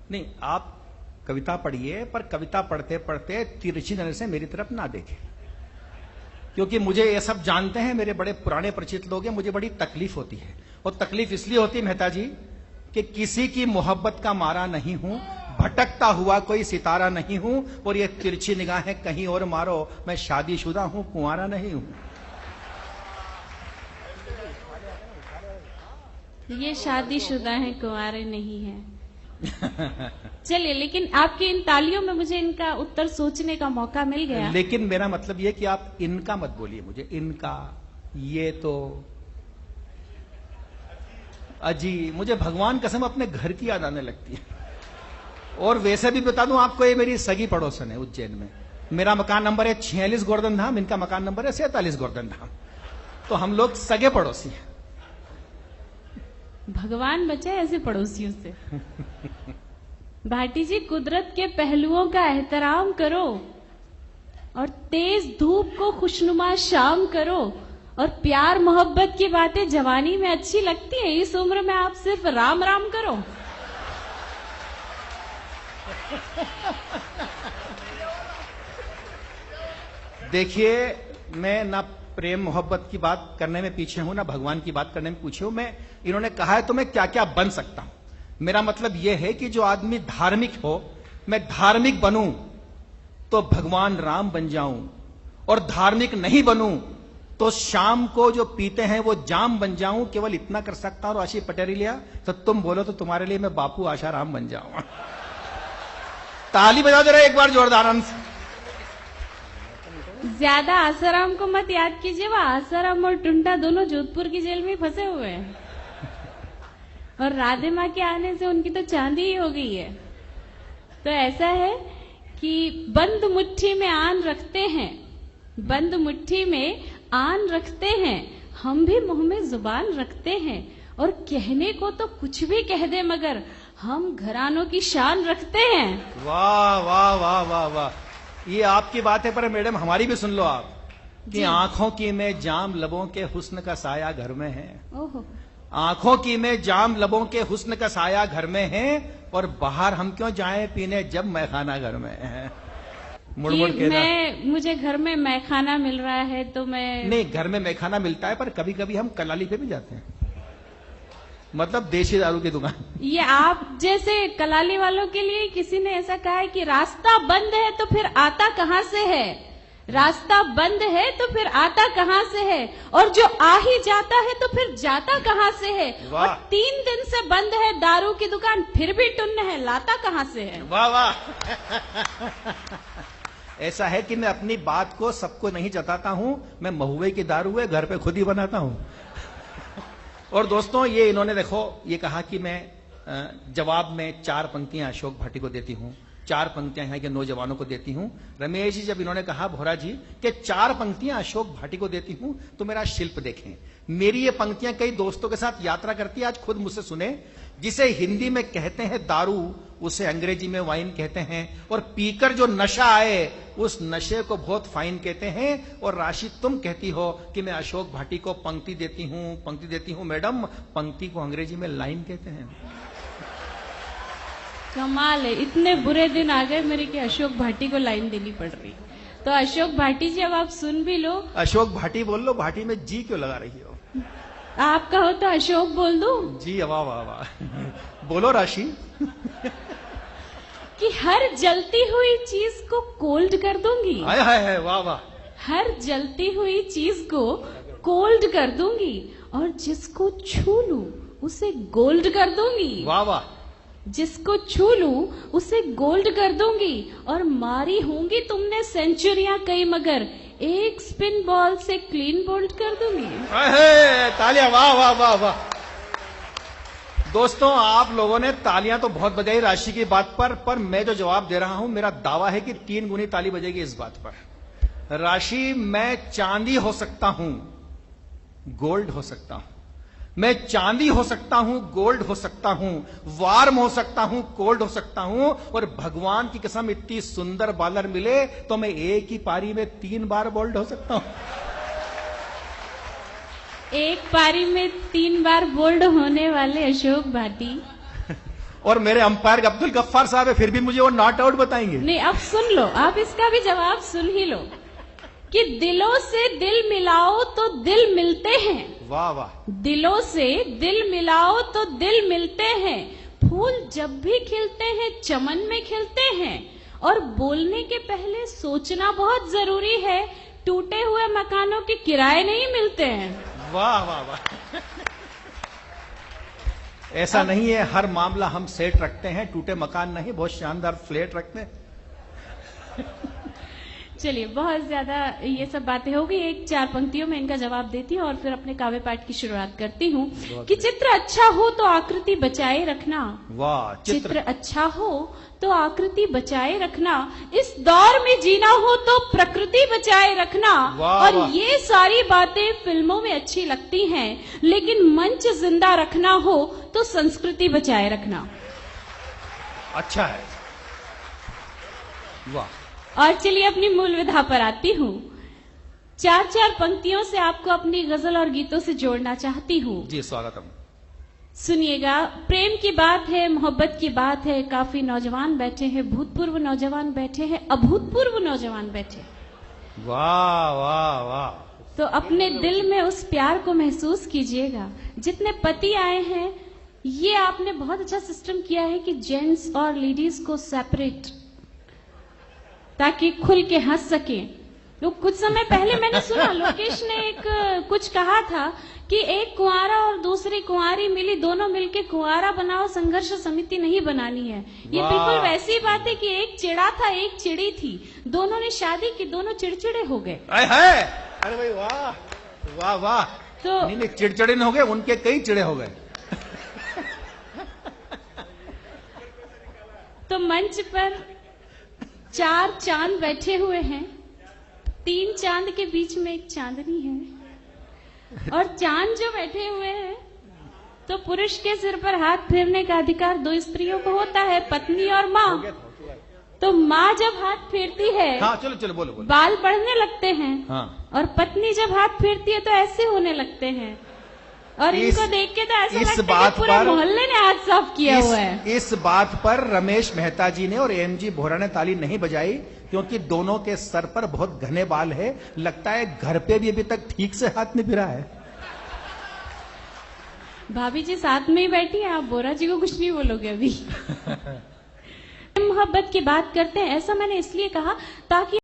नहीं, आप कविता पढ़िए, पर कविता पढ़ते पढ़ते तिरछी नजर से मेरी तरफ ना देखें, क्योंकि मुझे ये सब जानते हैं, मेरे बड़े पुराने परिचित लोग हैं, मुझे बड़ी तकलीफ होती है। और तकलीफ इसलिए होती है मेहता जी कि किसी की मोहब्बत का मारा नहीं हूं, भटकता हुआ कोई सितारा नहीं हूं, और ये तिरछी निगाहें कहीं और मारो, मैं शादीशुदा हूं, कुंवारा नहीं हूं। ये शादीशुदा है, कुंवारे नहीं है। चलिए, लेकिन आपकी इन तालियों में मुझे इनका उत्तर सोचने का मौका मिल गया। लेकिन मेरा मतलब ये कि आप इनका मत बोलिए मुझे, इनका, ये तो अजी, मुझे भगवान कसम अपने घर की याद आने लगती है। और वैसे भी बता दूं आपको, ये मेरी सगी पड़ोसन है उज्जैन में। मेरा मकान नंबर है 46 गोवर्धन धाम, इनका मकान नंबर है 47 गोवर्धन धाम, तो हम लोग सगे पड़ोसी हैं। भगवान बचाए ऐसे पड़ोसियों से। भाटी जी, कुदरत के पहलुओं का एहतराम करो और तेज धूप को खुशनुमा शाम करो, और प्यार मोहब्बत की बातें जवानी में अच्छी लगती है, इस उम्र में आप सिर्फ राम राम करो। देखिए, मैं ना प्रेम मोहब्बत की बात करने में पीछे हूं, ना भगवान की बात करने में पीछे हूं। मैं, इन्होंने कहा है तो मैं क्या क्या बन सकता हूं। मेरा मतलब यह है कि जो आदमी धार्मिक हो, मैं धार्मिक बनूं तो भगवान राम बन जाऊं, और धार्मिक नहीं बनूं तो शाम को जो पीते हैं वो जाम बन जाऊं। केवल इतना कर सकता हूं। राशि पटेरिया, तो तुम बोलो तो तुम्हारे लिए मैं बापू आशाराम बन जाऊं। ताली बजा दे रहे एक बार जोरदार से। ज्यादा आसाराम को मत याद कीजिए, वह आसाराम और टुंटा दोनों जोधपुर की जेल में फंसे हुए हैं, और राधे माँ के आने से उनकी तो चांदी ही हो गई है। तो ऐसा है कि बंद मुट्ठी में आन रखते हैं, बंद मुट्ठी में आन रखते हैं, हम भी मुंह में जुबान रखते हैं, और कहने को तो कुछ भी कह दे मगर हम घरानों की शान रखते हैं। वाह वाह वाह वाह वाह, ये आपकी बात है, पर मैडम हमारी भी सुन लो आप, कि आंखों की में जाम लबों के हुस्न का साया घर में है। ओहो, आंखों की में जाम लबों के हुस्न का साया घर में है, और बाहर हम क्यों जाएं पीने जब मैखाना घर में है। मुड़ मुड़ के मुझे घर में मैखाना मिल रहा है तो मैं नहीं, घर में मैखाना मिलता है, पर कभी कभी हम कलाली पे भी जाते हैं, मतलब देशी दारू की दुकान। ये आप जैसे कलाली वालों के लिए किसी ने ऐसा कहा है कि रास्ता बंद है तो फिर आता कहां से है, रास्ता बंद है तो फिर आता कहां से है, और जो आ ही जाता है तो फिर जाता कहां से है, और 3 दिन से बंद है दारू की दुकान फिर भी टुन्न है, लाता कहां से है। वाह वाह। ऐसा है कि मैं अपनी बात को सबको नहीं जताता हूं, मैं महुए की दारू है घर पे खुद ही बनाता हूं। और दोस्तों, ये इन्होंने देखो, ये कहा कि मैं जवाब में 4 पंक्तियां अशोक भाटी को देती हूं, 4 पंक्तियां यहाँ के नौजवानों को देती हूं। रमेश जी, जब इन्होंने कहा भोरा जी कि 4 पंक्तियां अशोक भाटी को देती हूं, तो मेरा शिल्प देखें। मेरी ये पंक्तियां कई दोस्तों के साथ यात्रा करती है, आज खुद मुझसे सुने। जिसे हिंदी में कहते हैं दारू, उसे अंग्रेजी में वाइन कहते हैं, और पीकर जो नशा आए उस नशे को बहुत फाइन कहते हैं। और राशि, तुम कहती हो कि मैं अशोक भाटी को पंक्ति देती हूं। मैडम, पंक्ति को अंग्रेजी में लाइन कहते हैं। कमाल है, इतने बुरे दिन आ गए मेरे कि अशोक भाटी को लाइन देनी पड़ रही। तो अशोक भाटी जी, अब आप सुन भी लो। अशोक भाटी बोल लो, भाटी में जी क्यों लगा रही हो? आप कहो तो अशोक बोल दूं? जी, वाह वाह वाह। बोलो राशि। कि हर जलती हुई चीज को कोल्ड कर दूंगी। हाय हाय हाय, वाह वाह। हर जलती हुई चीज को कोल्ड कर दूंगी, और जिसको छू लूं उसे गोल्ड कर दूंगी। वाह वाह। जिसको छू लूं उसे गोल्ड कर दूंगी, और मारी होंगी तुमने सेंचुरियां कई मगर एक स्पिन बॉल से क्लीन बोल्ड कर दूंगी। तालियां, वाह वाह वाह वाह। दोस्तों, आप लोगों ने तालियां तो बहुत बजाई राशि की बात पर मैं जो जवाब दे रहा हूं, मेरा दावा है कि 3 गुनी ताली बजेगी इस बात पर। राशि, मैं चांदी हो सकता हूं, गोल्ड हो सकता हूं, मैं चांदी हो सकता हूं, गोल्ड हो सकता हूं, वार्म हो सकता हूं, कोल्ड हो सकता हूं, और भगवान की कसम इतनी सुंदर बॉलर मिले तो मैं एक ही पारी में 3 बार बोल्ड हो सकता हूं। एक पारी में 3 बार बोल्ड होने वाले अशोक भाटी, और मेरे अंपायर अब्दुल गफ्फार साहब है, फिर भी मुझे वो नॉट आउट बताएंगे। नहीं, अब सुन लो, आप इसका भी जवाब सुन ही लो कि दिलों से दिल मिलाओ तो दिल मिलते हैं। वाह वाह। दिलों से दिल मिलाओ तो दिल मिलते हैं। फूल जब भी खिलते हैं चमन में खिलते हैं। और बोलने के पहले सोचना बहुत जरूरी है। टूटे हुए मकानों के किराए नहीं मिलते हैं। वाह वाह वाह। ऐसा नहीं है, हर मामला हम सेट रखते हैं, टूटे मकान नहीं, बहुत शानदार फ्लैट रखते हैं। चलिए, बहुत ज्यादा ये सब बातें हो गई। एक 4 पंक्तियों में इनका जवाब देती हूँ और फिर अपने काव्य पाठ की शुरुआत करती हूँ कि चित्र अच्छा हो तो आकृति बचाए रखना। वाह। चित्र अच्छा हो तो आकृति बचाए रखना। इस दौर में जीना हो तो प्रकृति बचाए रखना। और ये सारी बातें फिल्मों में अच्छी लगती हैं, लेकिन मंच जिंदा रखना हो तो संस्कृति बचाए रखना। अच्छा है। वाह। और चलिए अपनी मूल विधा पर आती हूँ। 4 पंक्तियों से आपको अपनी गजल और गीतों से जोड़ना चाहती हूँ। जी, स्वागतम। सुनिएगा, प्रेम की बात है, मोहब्बत की बात है। काफी नौजवान बैठे हैं, भूतपूर्व नौजवान बैठे हैं, अभूतपूर्व नौजवान बैठे। वाह वाह वाह। तो अपने दिल में उस प्यार को महसूस कीजिएगा। जितने पति आए हैं, ये आपने बहुत अच्छा सिस्टम किया है कि जेंट्स और लेडीज को सेपरेट, ताकि खुल के हंस सके। तो कुछ समय पहले मैंने सुना लोकेश ने एक कुछ कहा था कि एक कुंवारा और दूसरी कुंवारी मिली, दोनों मिलके कुंवारा बनाओ, संघर्ष समिति नहीं बनानी है। ये बिल्कुल वैसी बात है कि एक चिड़ा था, एक चिड़ी थी, दोनों ने शादी की, दोनों चिड़चिड़े हो गए। अरे भाई वाह वाह वाह। तो नहीं, चिड़चिड़े हो गए, उनके कई चिड़े हो गए। तो मंच पर 4 चांद बैठे हुए हैं। 3 चांद के बीच में एक चांदनी है। और चांद जो बैठे हुए हैं, तो पुरुष के सिर पर हाथ फेरने का अधिकार 2 स्त्रियों को होता है, पत्नी और माँ। तो माँ जब हाथ फेरती है, हाँ, चलो चलो बोलो बोलो, बाल बढ़ने लगते हैं। हाँ। और पत्नी जब हाथ फेरती है तो ऐसे होने लगते हैं। और इनको देख के तो ऐसा लगता है कि पूरे मोहल्ले ने हाथ साफ किया हुआ है। इस बात पर रमेश मेहता जी ने और एमजी बोहरा ने ताली नहीं बजाई, क्योंकि दोनों के सर पर बहुत घने बाल है। लगता है घर पे भी अभी तक ठीक से हाथ नहीं फिरा है। भाभी जी साथ में ही बैठी है, आप बोरा जी को कुछ नहीं बोलोगे अभी। मोहब्बत की बात करते हैं, ऐसा मैंने इसलिए कहा ताकि